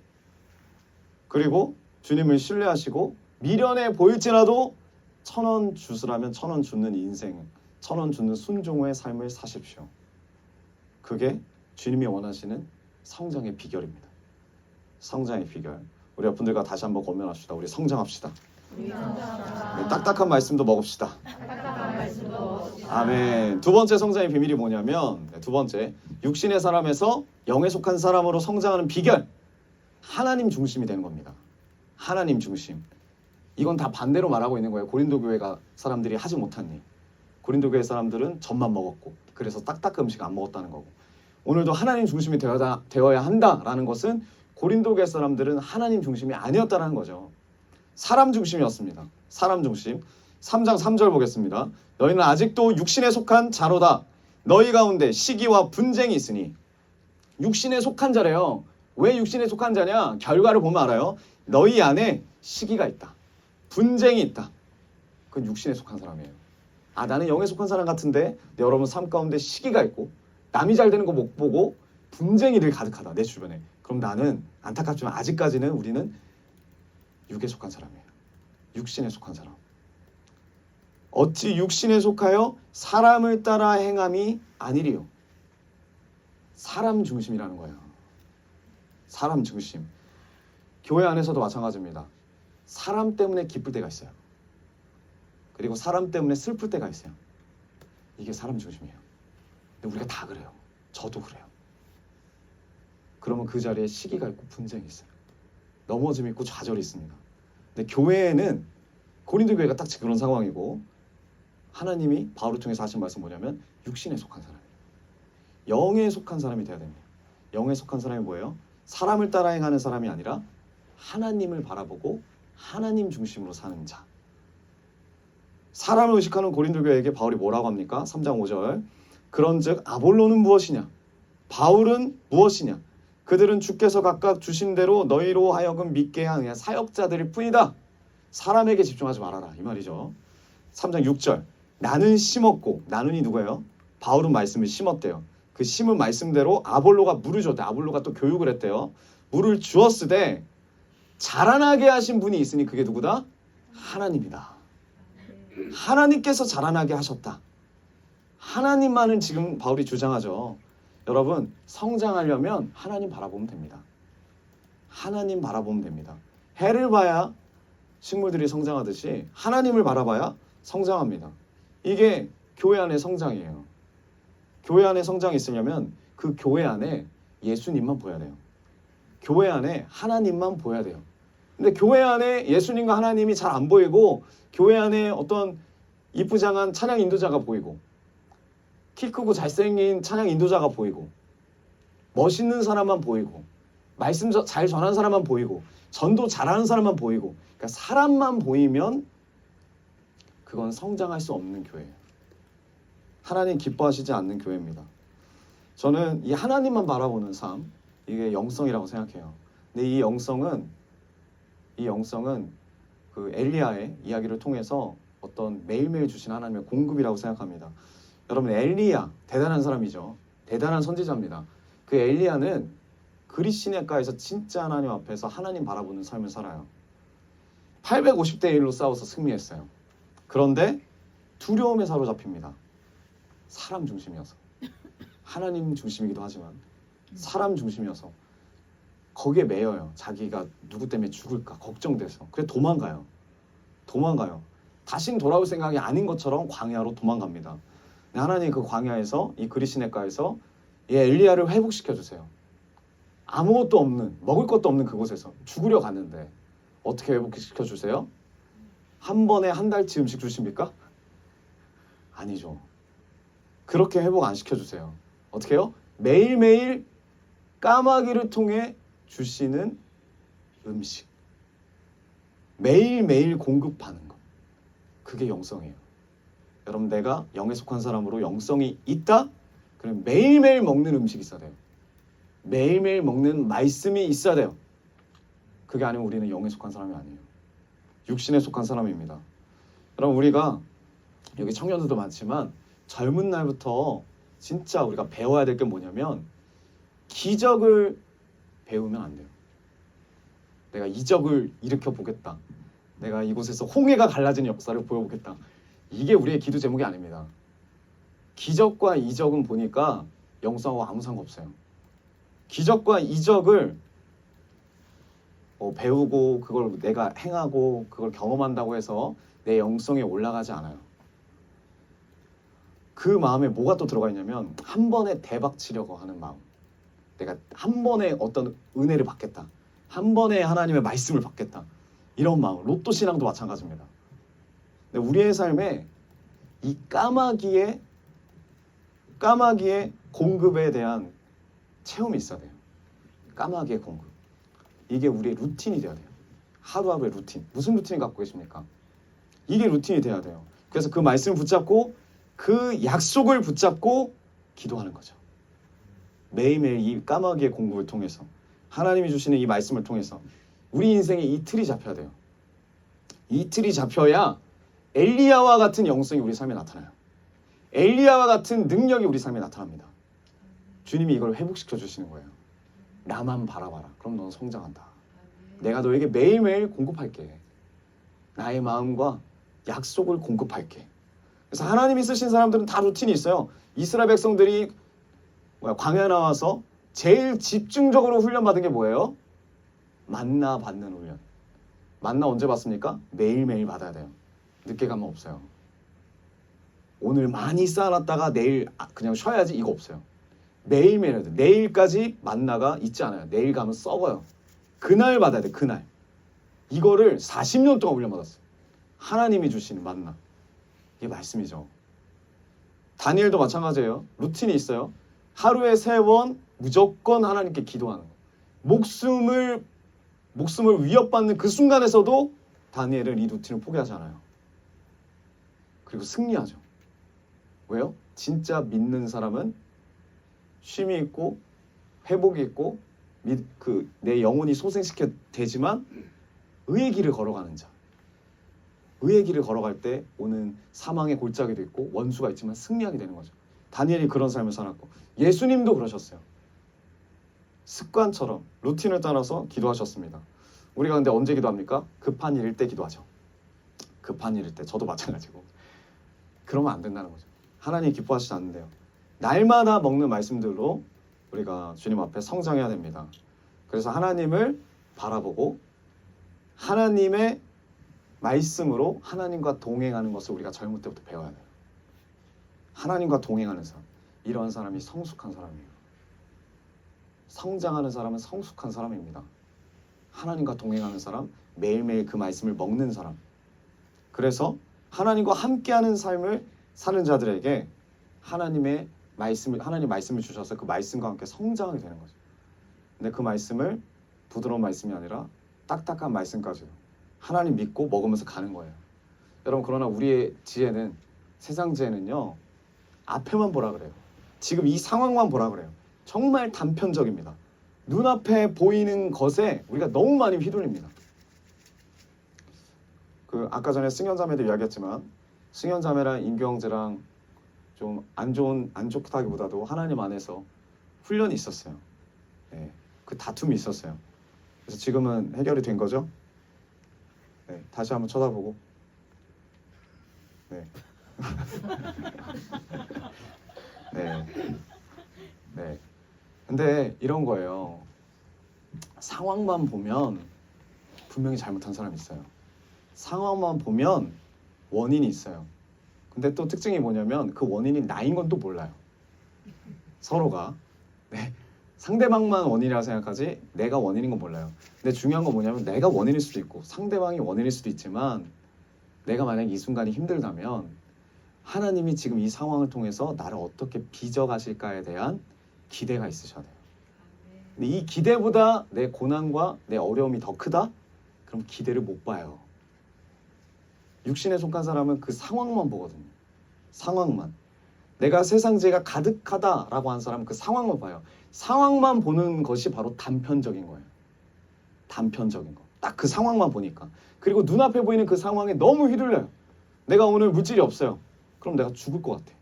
그리고 주님을 신뢰하시고 미련해 보일지라도 1,000원 주스라면 1,000원 주는 인생, 1,000원 주는 순종의 삶을 사십시오. 그게 주님이 원하시는 성장의 비결입니다. 성장의 비결. 우리 여러분들과 다시 한번 권면합시다. 우리 성장합시다. 네, 딱딱한 말씀도 먹읍시다. 아멘. 두 번째 성장의 비밀이 뭐냐면, 두 번째, 육신의 사람에서 영에 속한 사람으로 성장하는 비결, 하나님 중심이 되는 겁니다. 하나님 중심. 이건 다 반대로 말하고 있는 거예요. 고린도 교회가 사람들이 하지 못한 일. 고린도 교회 사람들은 젖만 먹었고 그래서 딱딱한 음식 안 먹었다는 거고, 오늘도 하나님 중심이 되어야 한다라는 것은 고린도 교회 사람들은 하나님 중심이 아니었다는 거죠. 사람 중심이었습니다. 사람 중심. 3장 3절 보겠습니다. 너희는 아직도 육신에 속한 자로다. 너희 가운데 시기와 분쟁이 있으니. 육신에 속한 자래요. 왜 육신에 속한 자냐? 결과를 보면 알아요. 너희 안에 시기가 있다. 분쟁이 있다. 그건 육신에 속한 사람이에요. 아, 나는 영에 속한 사람 같은데 여러분 삶 가운데 시기가 있고 남이 잘 되는 거 못 보고 분쟁이 늘 가득하다, 내 주변에. 그럼 나는 안타깝지만 아직까지는 우리는 육에 속한 사람이에요. 육신에 속한 사람. 어찌 육신에 속하여 사람을 따라 행함이 아니리요. 사람 중심이라는 거예요. 사람 중심. 교회 안에서도 마찬가지입니다. 사람 때문에 기쁠 때가 있어요. 그리고 사람 때문에 슬플 때가 있어요. 이게 사람 중심이에요. 근데 우리가 다 그래요. 저도 그래요. 그러면 그 자리에 시기가 있고 분쟁이 있어요. 넘어짐이 있고 좌절이 있습니다. 근데 교회에는 고린도 교회가 딱 그런 상황이고 하나님이 바울을 통해서 하신 말씀 뭐냐면 육신에 속한 사람, 영에 속한 사람이 돼야 됩니다. 영에 속한 사람이 뭐예요? 사람을 따라 행하는 사람이 아니라 하나님을 바라보고 하나님 중심으로 사는 자. 사람을 의식하는 고린도 교회에게 바울이 뭐라고 합니까? 3장 5절. 그런즉 아볼로는 무엇이냐? 바울은 무엇이냐? 그들은 주께서 각각 주신 대로 너희로 하여금 믿게 하는 사역자들일 뿐이다. 사람에게 집중하지 말아라 이 말이죠. 3장 6절. 나는 심었고, 나는이 누구예요? 바울은 말씀을 심었대요. 그 심은 말씀대로 아볼로가 물을 줬대. 아볼로가 또 교육을 했대요. 물을 주었을 때 자라나게 하신 분이 있으니 그게 누구다? 하나님이다. 하나님께서 자라나게 하셨다. 하나님만은 지금 바울이 주장하죠. 여러분, 성장하려면 하나님 바라보면 됩니다. 하나님 바라보면 됩니다. 해를 봐야 식물들이 성장하듯이 하나님을 바라봐야 성장합니다. 이게 교회 안의 성장이에요. 교회 안에 성장이 있으려면 그 교회 안에 예수님만 보여야 돼요. 교회 안에 하나님만 보여야 돼요. 근데 교회 안에 예수님과 하나님이 잘 안 보이고 교회 안에 어떤 이쁘장한 찬양 인도자가 보이고 키 크고 잘생긴 찬양 인도자가 보이고 멋있는 사람만 보이고 말씀 잘 전하는 사람만 보이고 전도 잘하는 사람만 보이고 그러니까 사람만 보이면 그건 성장할 수 없는 교회예요. 하나님 기뻐하시지 않는 교회입니다. 저는 이 하나님만 바라보는 삶, 이게 영성이라고 생각해요. 근데 이 영성은 그 엘리야의 이야기를 통해서 어떤 매일매일 주신 하나님의 공급이라고 생각합니다. 여러분, 엘리야 대단한 사람이죠. 대단한 선지자입니다. 그 엘리야는 그릿시내가에서 진짜 하나님 앞에서 하나님 바라보는 삶을 살아요. 850대 1로 싸워서 승리했어요. 그런데 두려움에 사로잡힙니다. 사람 중심이어서. 하나님 중심이기도 하지만 사람 중심이어서 거기에 매여요. 자기가 누구 때문에 죽을까 걱정돼서. 그래서 도망가요. 다시는 돌아올 생각이 아닌 것처럼 광야로 도망갑니다. 하나님 그 광야에서 이 그릿시내가에서 이 엘리야를 회복시켜 주세요. 아무것도 없는, 먹을 것도 없는 그곳에서 죽으려 갔는데 어떻게 회복시켜 주세요? 한 번에 한 달치 음식 주십니까? 아니죠. 그렇게 회복 안 시켜주세요. 어떻게 해요? 매일매일 까마귀를 통해 주시는 음식. 매일매일 공급하는 것. 그게 영성이에요. 여러분, 내가 영에 속한 사람으로 영성이 있다? 그럼 매일매일 먹는 음식이 있어야 돼요. 매일매일 먹는 말씀이 있어야 돼요. 그게 아니면 우리는 영에 속한 사람이 아니에요. 육신에 속한 사람입니다. 여러분, 우리가 여기 청년들도 많지만 젊은 날부터 진짜 우리가 배워야 될 게 뭐냐면 기적을 배우면 안 돼요. 내가 이적을 일으켜 보겠다. 내가 이곳에서 홍해가 갈라지는 역사를 보여보겠다. 이게 우리의 기도 제목이 아닙니다. 기적과 이적은 보니까 영성하고 아무 상관없어요. 기적과 이적을 배우고 그걸 내가 행하고 그걸 경험한다고 해서 내 영성에 올라가지 않아요. 그 마음에 뭐가 또 들어가 있냐면 한 번에 대박 치려고 하는 마음. 내가 한 번에 어떤 은혜를 받겠다. 한 번에 하나님의 말씀을 받겠다. 이런 마음. 로또 신앙도 마찬가지입니다. 근데 우리의 삶에 이 까마귀의 공급에 대한 체험이 있어야 돼요. 까마귀의 공급. 이게 우리의 루틴이 돼야 돼요. 하루하루의 루틴. 무슨 루틴을 갖고 계십니까? 이게 루틴이 돼야 돼요. 그래서 그 말씀을 붙잡고 그 약속을 붙잡고 기도하는 거죠. 매일매일 이 까마귀의 공급을 통해서 하나님이 주시는 이 말씀을 통해서 우리 인생에 이 틀이 잡혀야 돼요. 이 틀이 잡혀야 엘리야와 같은 영성이 우리 삶에 나타나요. 엘리야와 같은 능력이 우리 삶에 나타납니다. 주님이 이걸 회복시켜 주시는 거예요. 나만 바라봐라. 그럼 넌 성장한다. 내가 너에게 매일매일 공급할게. 나의 마음과 약속을 공급할게. 그래서 하나님이 쓰신 사람들은 다 루틴이 있어요. 이스라엘 백성들이 광야 나와서 제일 집중적으로 훈련받은 게 뭐예요? 만나 받는 훈련. 만나 언제 받습니까? 매일매일 받아야 돼요. 늦게 가면 없어요. 오늘 많이 쌓아놨다가 내일 그냥 쉬어야지 이거 없어요. 매일매일 해야 돼요. 내일까지 만나가 있지 않아요. 내일 가면 썩어요. 그날 받아야 돼. 그날. 이거를 40년 동안 훈련받았어요. 하나님이 주시는 만나. 이게 말씀이죠. 다니엘도 마찬가지예요. 루틴이 있어요. 하루에 3번 무조건 하나님께 기도하는 거예요. 목숨을 위협받는 그 순간에서도 다니엘은 이 루틴을 포기하지 않아요. 그리고 승리하죠. 왜요? 진짜 믿는 사람은 쉼이 있고 회복이 있고 내 영혼이 소생시켜 되지만 의의 길을 걸어가는 자. 의의 길을 걸어갈 때 오는 사망의 골짜기도 있고 원수가 있지만 승리하게 되는 거죠. 다니엘이 그런 삶을 살았고 예수님도 그러셨어요. 습관처럼 루틴을 따라서 기도하셨습니다. 우리가 근데 언제 기도합니까? 급한 일일 때 기도하죠. 급한 일일 때. 저도 마찬가지고. 그러면 안 된다는 거죠. 하나님이 기뻐하시지 않는데요. 날마다 먹는 말씀들로 우리가 주님 앞에 성장해야 됩니다. 그래서 하나님을 바라보고 하나님의 말씀으로 하나님과 동행하는 것을 우리가 젊을 때부터 배워야 돼요. 하나님과 동행하는 사람, 이런 사람이 성숙한 사람이에요. 성장하는 사람은 성숙한 사람입니다. 하나님과 동행하는 사람, 매일매일 그 말씀을 먹는 사람. 그래서 하나님과 함께하는 삶을 사는 자들에게 하나님 말씀을 주셔서 그 말씀과 함께 성장하게 되는 거죠. 근데 그 말씀을 부드러운 말씀이 아니라 딱딱한 말씀까지도 하나님 믿고 먹으면서 가는 거예요. 여러분, 그러나 우리의 지혜는, 세상 지혜는요, 앞에만 보라 그래요. 지금 이 상황만 보라 그래요. 정말 단편적입니다. 눈앞에 보이는 것에 우리가 너무 많이 휘둘립니다. 아까 전에 승현자매도 이야기했지만 승현자매랑 인교형제랑 좀 안 좋다기보다도 하나님 안에서 훈련이 있었어요. 네, 그 다툼이 있었어요. 그래서 지금은 해결이 된 거죠. 네, 다시 한번 쳐다보고. 네. 네. 네. 근데 이런 거예요. 상황만 보면 분명히 잘못한 사람이 있어요. 상황만 보면 원인이 있어요. 근데 또 특징이 뭐냐면 그 원인이 나인 건 또 몰라요. 서로가. 네. 상대방만 원인이라고 생각하지 내가 원인인 건 몰라요. 근데 중요한 건 뭐냐면 내가 원인일 수도 있고 상대방이 원인일 수도 있지만 내가 만약 이 순간이 힘들다면 하나님이 지금 이 상황을 통해서 나를 어떻게 빚어가실까에 대한 기대가 있으셔야 돼요. 근데 이 기대보다 내 고난과 내 어려움이 더 크다? 그럼 기대를 못 봐요. 육신에 속한 사람은 그 상황만 보거든요. 상황만. 내가 세상 죄가 가득하다라고 하는 사람은 그 상황만 봐요. 상황만 보는 것이 바로 단편적인 거예요. 단편적인 거. 딱 그 상황만 보니까. 그리고 눈앞에 보이는 그 상황에 너무 휘둘려요. 내가 오늘 물질이 없어요. 그럼 내가 죽을 것 같아.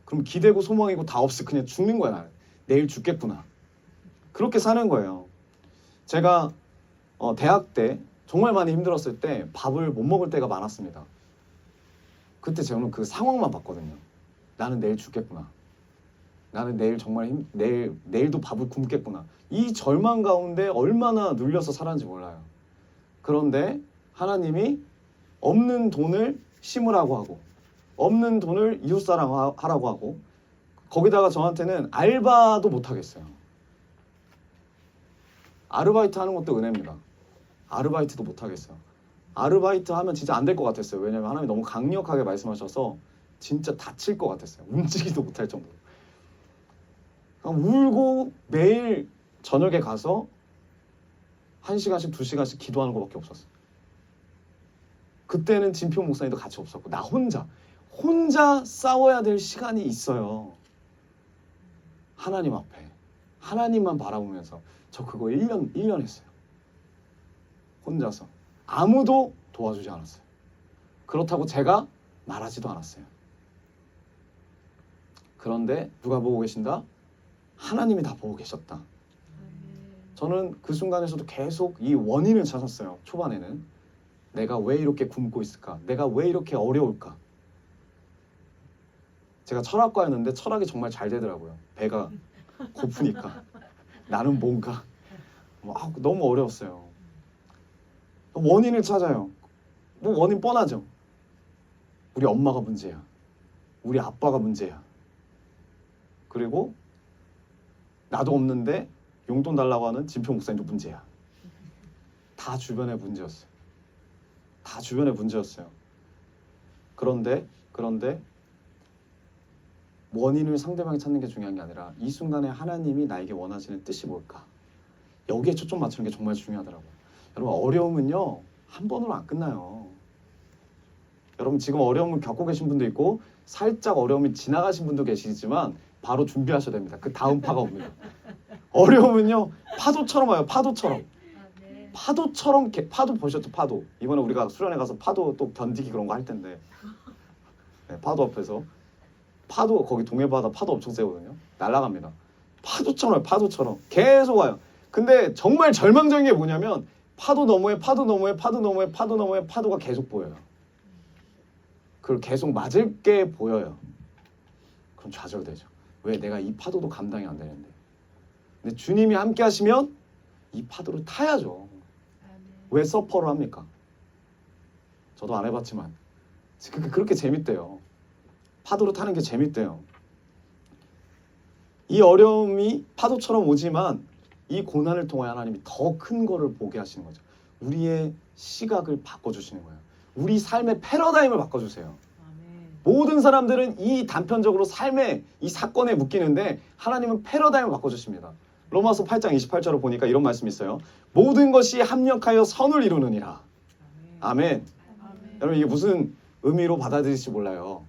그럼 기대고 소망이고 다 없어. 그냥 죽는 거야, 나는. 내일 죽겠구나. 그렇게 사는 거예요. 제가 대학 때 정말 많이 힘들었을 때 밥을 못 먹을 때가 많았습니다. 그때 저는 그 상황만 봤거든요. 나는 내일 죽겠구나. 나는 내일 정말 내일도 밥을 굶겠구나. 이 절망 가운데 얼마나 눌려서 살았는지 몰라요. 그런데 하나님이 없는 돈을 심으라고 하고 없는 돈을 이웃사랑 하라고 하고 거기다가 저한테는 알바도 못 하겠어요. 아르바이트 하는 것도 은혜입니다. 아르바이트도 못 하겠어요. 아르바이트 하면 진짜 안 될 것 같았어요. 왜냐하면 하나님이 너무 강력하게 말씀하셔서 진짜 다칠 것 같았어요. 움직이지도 못할 정도로. 울고 매일 저녁에 가서 1시간씩 2시간씩 기도하는 것밖에 없었어요. 그때는 진표 목사님도 같이 없었고 나 혼자 싸워야 될 시간이 있어요. 하나님 앞에 하나님만 바라보면서 저 그거 1년 했어요. 혼자서 아무도 도와주지 않았어요. 그렇다고 제가 말하지도 않았어요. 그런데 누가 보고 계신다? 하나님이 다 보고 계셨다. 저는 그 순간에서도 계속 이 원인을 찾았어요. 초반에는 내가 왜 이렇게 굶고 있을까? 내가 왜 이렇게 어려울까? 제가 철학과였는데 철학이 정말 잘 되더라고요. 배가 고프니까 나는 뭔가 너무 어려웠어요. 원인을 찾아요. 원인 뻔하죠. 우리 엄마가 문제야. 우리 아빠가 문제야. 그리고 나도 없는데 용돈 달라고 하는 진표 목사님도 문제야. 다 주변의 문제였어요. 다 주변의 문제였어요. 그런데 원인을 상대방이 찾는 게 중요한 게 아니라 이 순간에 하나님이 나에게 원하시는 뜻이 뭘까? 여기에 초점 맞추는 게 정말 중요하더라고요. 여러분, 어려움은요 한 번으로 안 끝나요. 여러분, 지금 어려움을 겪고 계신 분도 있고 살짝 어려움이 지나가신 분도 계시지만 바로 준비하셔야 됩니다. 그 다음 파가 옵니다. 어려움은요 파도처럼 와요. 파도처럼. 파도처럼. 파도 보셨죠? 파도. 이번에 우리가 수련회 가서 파도 또 견디기 그런 거 할 텐데, 네, 파도 앞에서 파도, 거기 동해바다 파도 엄청 세거든요. 날아갑니다. 파도처럼 와요. 파도처럼 계속 와요. 근데 정말 절망적인 게 뭐냐면 파도 너머에 파도가 계속 보여요. 그걸 계속 맞을 게 보여요. 그럼 좌절되죠. 왜? 내가 이 파도도 감당이 안 되는데. 근데 주님이 함께 하시면 이 파도를 타야죠. 왜 서퍼를 합니까? 저도 안 해봤지만 그렇게 재밌대요. 파도를 타는 게 재밌대요. 이 어려움이 파도처럼 오지만 이 고난을 통해 하나님이 더 큰 거를 보게 하시는 거죠. 우리의 시각을 바꿔주시는 거예요. 우리 삶의 패러다임을 바꿔주세요. 모든 사람들은 이 단편적으로 삶의 이 사건에 묶이는데 하나님은 패러다임을 바꿔주십니다. 로마서 8장 28절을 보니까 이런 말씀이 있어요. 모든 것이 합력하여 선을 이루느니라. 아멘. 여러분, 이게 무슨 의미로 받아들일지 몰라요.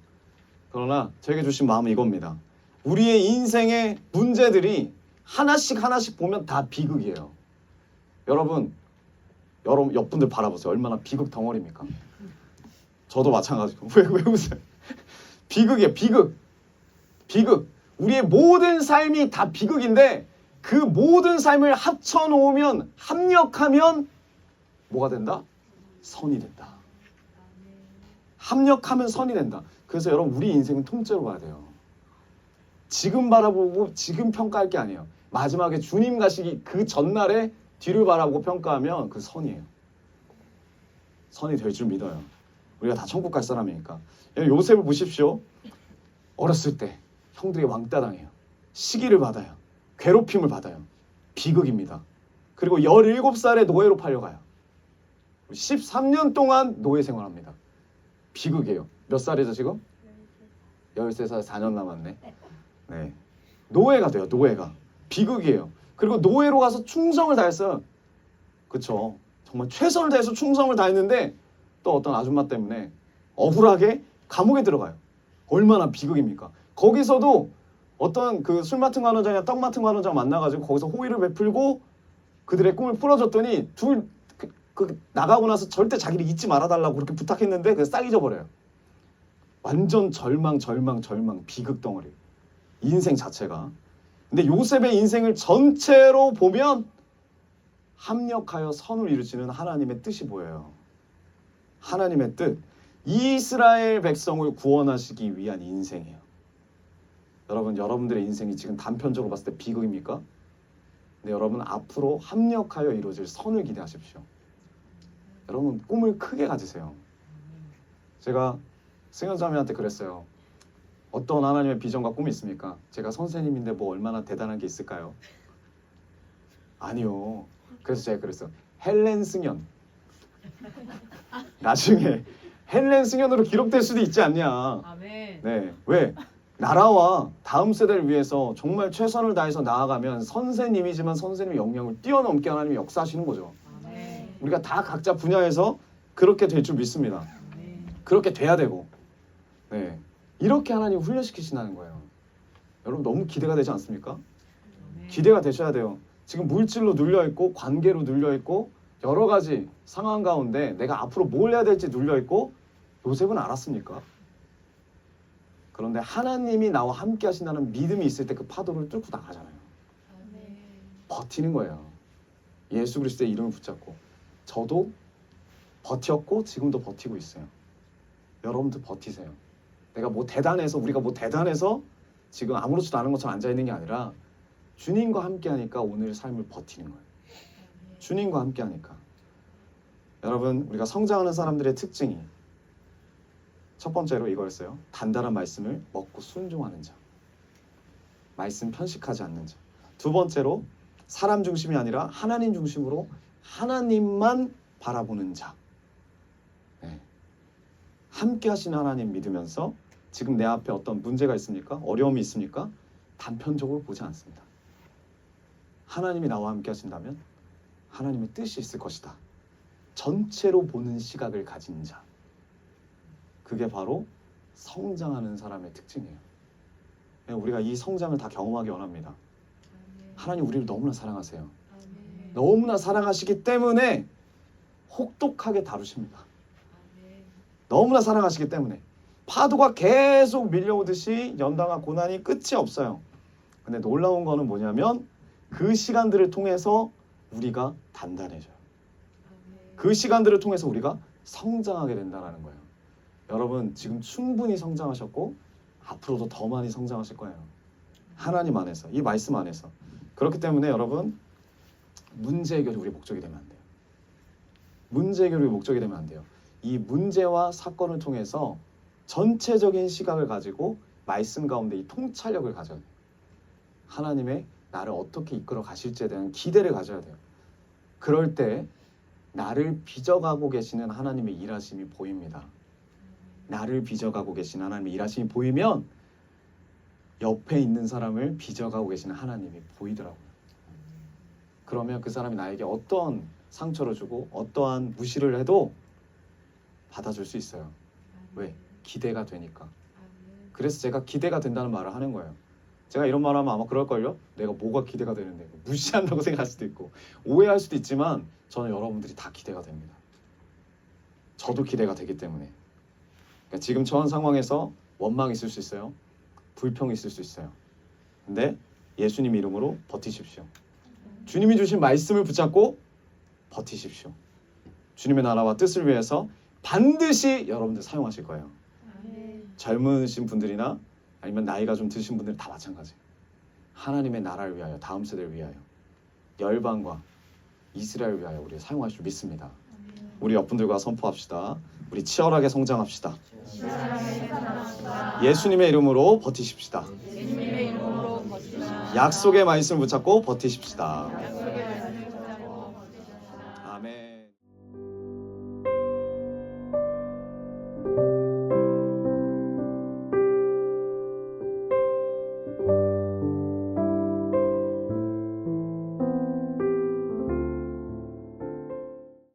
그러나 저에게 주신 마음은 이겁니다. 우리의 인생의 문제들이 하나씩 보면 다 비극이에요. 여러분 옆분들 바라보세요. 얼마나 비극 덩어리입니까? 저도 마찬가지고. 왜 웃어요? 비극이에요. 비극. 우리의 모든 삶이 다 비극인데 그 모든 삶을 합쳐놓으면, 합력하면 뭐가 된다? 선이 된다. 합력하면 선이 된다. 그래서 여러분, 우리 인생은 통째로 봐야 돼요. 지금 바라보고 지금 평가할 게 아니에요. 마지막에 주님 가시기 그 전날에 뒤를 바라보고 평가하면 그 선이에요. 선이 될 줄 믿어요. 우리가 다 천국 갈 사람이니까. 요셉을 보십시오. 어렸을 때 형들이 왕따 당해요. 시기를 받아요. 괴롭힘을 받아요. 비극입니다. 그리고 17살에 노예로 팔려가요. 13년 동안 노예 생활합니다. 비극이에요. 몇 살이죠 지금? 13살 4년 남았네. 네, 노예가 돼요. 노예가. 비극이에요. 그리고 노예로 가서 충성을 다했어요. 그쵸? 정말 최선을 다해서 충성을 다했는데 또 어떤 아줌마 때문에 억울하게 감옥에 들어가요. 얼마나 비극입니까? 거기서도 어떤 그 술 맡은 거 하는 자냐 떡 맡은 거 하는 자 만나가지고 거기서 호의를 베풀고 그들의 꿈을 풀어줬더니 나가고 나서 절대 자기를 잊지 말아달라고 그렇게 부탁했는데 그래서 싹 잊어버려요. 완전 절망 비극 덩어리. 인생 자체가. 근데 요셉의 인생을 전체로 보면 합력하여 선을 이루시는 하나님의 뜻이 보여요. 하나님의 뜻. 이스라엘 백성을 구원하시기 위한 인생이에요. 여러분, 여러분들의 인생이 지금 단편적으로 봤을 때 비극입니까? 근데 여러분, 앞으로 합력하여 이루어질 선을 기대하십시오. 여러분, 꿈을 크게 가지세요. 제가 승현자매한테 그랬어요. 어떤 하나님의 비전과 꿈이 있습니까? 제가 선생님인데 뭐 얼마나 대단한 게 있을까요? 아니요. 그래서 제가 그랬어요. 헬렌 승현. 나중에 헬렌 승현으로 기록될 수도 있지 않냐. 아멘. 네. 왜? 나라와 다음 세대를 위해서 정말 최선을 다해서 나아가면 선생님이지만 선생님의 역량을 뛰어넘게 하나님이 역사하시는 거죠. 아멘. 우리가 다 각자 분야에서 그렇게 될 줄 믿습니다. 아멘. 그렇게 돼야 되고, 네, 이렇게 하나님 훈련시키신다는 거예요. 여러분, 너무 기대가 되지 않습니까? 아멘. 기대가 되셔야 돼요. 지금 물질로 눌려있고 관계로 눌려있고 여러 가지 상황 가운데 내가 앞으로 뭘 해야 될지 눌려있고 요셉은 알았습니까? 그런데 하나님이 나와 함께 하신다는 믿음이 있을 때 그 파도를 뚫고 나가잖아요. 아멘. 버티는 거예요. 예수 그리스도의 이름을 붙잡고. 저도 버텼고 지금도 버티고 있어요. 여러분도 버티세요. 내가 뭐 대단해서, 우리가 뭐 대단해서 지금 아무렇지도 않은 것처럼 앉아있는 게 아니라 주님과 함께 하니까 오늘 삶을 버티는 거예요. 주님과 함께 하니까. 여러분, 우리가 성장하는 사람들의 특징이 첫 번째로 이거였어요. 단단한 말씀을 먹고 순종하는 자. 말씀 편식하지 않는 자. 두 번째로 사람 중심이 아니라 하나님 중심으로 하나님만 바라보는 자. 네. 함께 하시는 하나님 믿으면서 지금 내 앞에 어떤 문제가 있습니까? 어려움이 있습니까? 단편적으로 보지 않습니다. 하나님이 나와 함께 하신다면 하나님의 뜻이 있을 것이다. 전체로 보는 시각을 가진 자. 그게 바로 성장하는 사람의 특징이에요. 우리가 이 성장을 다 경험하기 원합니다. 하나님 우리를 너무나 사랑하세요. 아멘. 너무나 사랑하시기 때문에 혹독하게 다루십니다. 아멘. 너무나 사랑하시기 때문에 파도가 계속 밀려오듯이 연단과 고난이 끝이 없어요. 근데 놀라운 거는 뭐냐면 그 시간들을 통해서 우리가 단단해져요. 아멘. 그 시간들을 통해서 우리가 성장하게 된다는 거예요. 여러분 지금 충분히 성장하셨고 앞으로도 더 많이 성장하실 거예요. 하나님 안에서, 이 말씀 안에서. 그렇기 때문에 여러분 문제 해결이 우리 목적이 되면 안 돼요. 문제 해결이 우리 목적이 되면 안 돼요. 이 문제와 사건을 통해서 전체적인 시각을 가지고 말씀 가운데 이 통찰력을 가져야 돼요. 하나님의 나를 어떻게 이끌어 가실지에 대한 기대를 가져야 돼요. 그럴 때 나를 빚어가고 계시는 하나님의 일하심이 보입니다. 나를 빚어가고 계시는 하나님의 일하심이 보이면 옆에 있는 사람을 빚어가고 계시는 하나님이 보이더라고요. 그러면 그 사람이 나에게 어떠한 상처를 주고 어떠한 무시를 해도 받아줄 수 있어요. 왜? 기대가 되니까. 아멘. 그래서 제가 기대가 된다는 말을 하는 거예요. 제가 이런 말하면 아마 그럴걸요? 내가 뭐가 기대가 되는데 무시한다고 생각할 수도 있고 오해할 수도 있지만 저는 여러분들이 다 기대가 됩니다. 저도 기대가 되기 때문에. 그러니까 지금 처한 상황에서 원망이 있을 수 있어요. 불평이 있을 수 있어요. 근데 예수님 이름으로 버티십시오. 주님이 주신 말씀을 붙잡고 버티십시오. 주님의 나라와 뜻을 위해서 반드시 여러분들 사용하실 거예요. 아멘. 젊으신 분들이나 아니면 나이가 좀 드신 분들 다 마찬가지예요. 하나님의 나라를 위하여, 다음 세대를 위하여, 열방과 이스라엘을 위하여 우리 사용할 줄 믿습니다. 아멘. 우리 옆분들과 선포합시다. 우리 치열하게 성장합시다. 치열하게 살아갑시다. 예수님의 이름으로 버티십시다. 예수님의 이름으로 버티나. 약속의 말씀을 붙잡고 버티십시다.